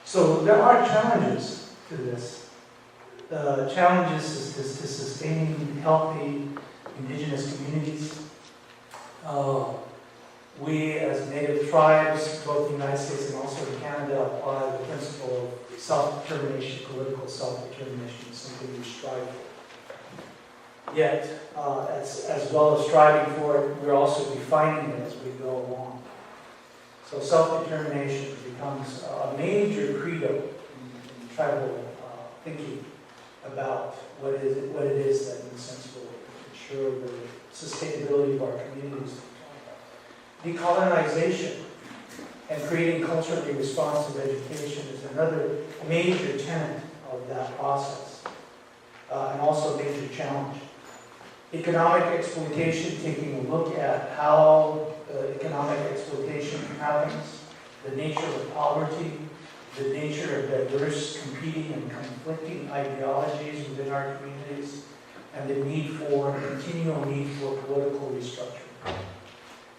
So there are challenges to this. Challenges to sustaining healthy indigenous communities. We, as native tribes, both in the United States and also in Canada, apply the principle of self-determination, political self-determination, something we strive for. Yet, as well as striving for it, we're also defining it as we go along. So self-determination becomes a major credo in tribal thinking about what it is that, in a sense, will ensure the sustainability of our communities. Decolonization and creating culturally responsive education is another major tenet of that process, and also a major challenge. Economic exploitation, taking a look at how economic exploitation happens, the nature of poverty, the nature of diverse competing and conflicting ideologies within our communities, and the continual need for political restructuring.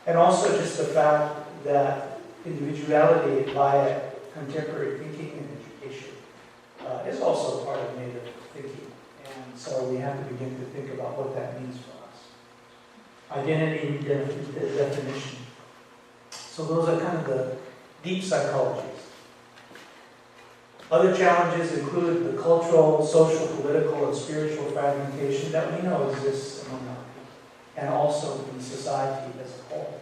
And also just the fact that individuality via contemporary thinking and education is also part of native thinking. And so we have to begin to think about what that means for us. Identity definition. So those are kind of the deep psychologies. Other challenges include the cultural, social, political, and spiritual fragmentation that we know exists among our people, and also in society as a whole.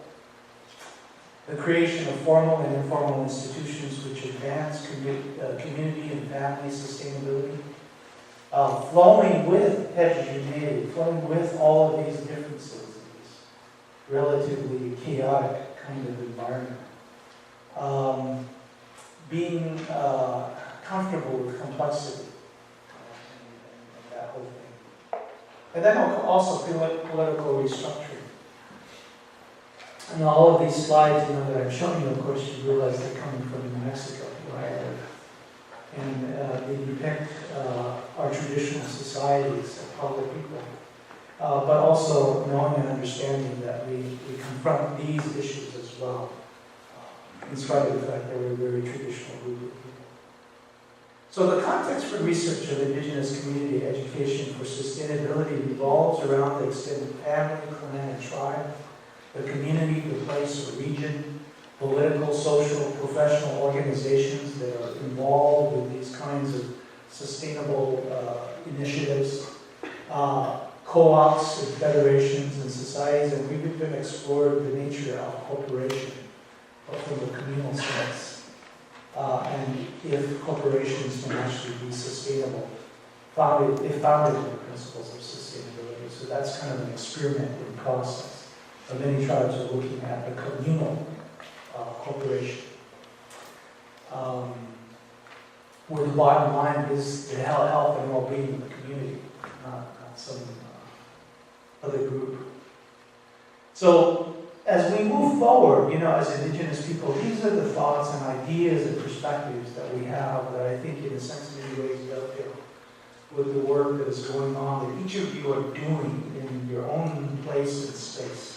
The creation of formal and informal institutions which advance community and family sustainability, flowing with heterogeneity, flowing with all of these differences, this relatively chaotic kind of environment. Being comfortable with complexity, and that whole thing. And then also political restructuring. And all of these slides, that I'm showing you, of course, you realize they're coming from New Mexico, where I live. And they depict our traditional societies of public people, but also knowing and understanding that we confront these issues as well, in spite of the fact that we're a very traditional group of people. So the context for research of indigenous community education for sustainability revolves around the extended family, clan, and tribe, the community, the place, or region, political, social, professional organizations that are involved with these kinds of sustainable initiatives, co-ops and federations and societies, and we've even explored the nature of cooperation from the communal sense, and if corporations can actually be sustainable, if founded on the principles of sustainability. So that's kind of an experimental process. Many tribes are looking at the communal corporation, where the bottom line is the health and well-being of the community, not some other group. So as we move forward, as indigenous people, these are the thoughts and ideas and perspectives that we have that I think in a sense in many ways dovetail with the work that is going on that each of you are doing in your own place and space.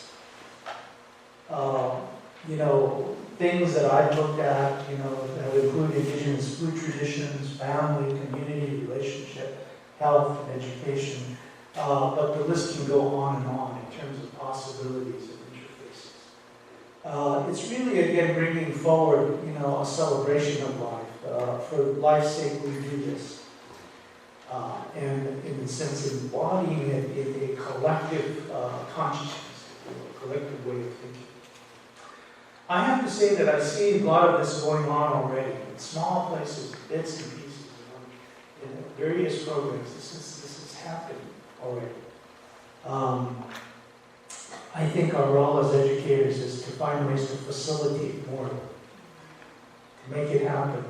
Things that I've looked at, that would include indigenous food traditions, family, community, relationship, health, and education. But the list can go on and on in terms of possibilities and interfaces. It's really, again, bringing forward, a celebration of life. For life's sake, we do this. And in the sense of embodying it in a collective consciousness, a collective way of thinking. I have to say that I see a lot of this going on already in small places, bits and pieces, in various programs. This is happening already. I think our role as educators is to find ways to facilitate more, to make it happen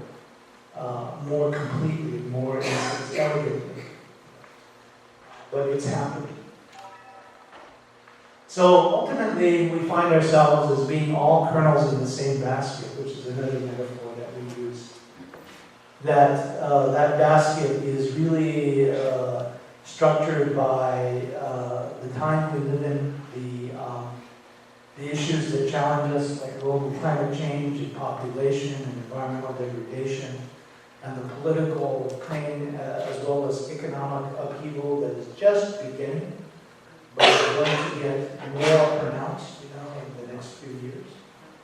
more completely, more elegantly. But it's happening. So ultimately, we find ourselves as being all kernels in the same basket, which is another metaphor that we use. That basket is really structured by the time we live in, the issues that challenge us, like global climate change and population and environmental degradation, and the political pain as well as economic upheaval that is just beginning, but is going to get more pronounced, in the next few years.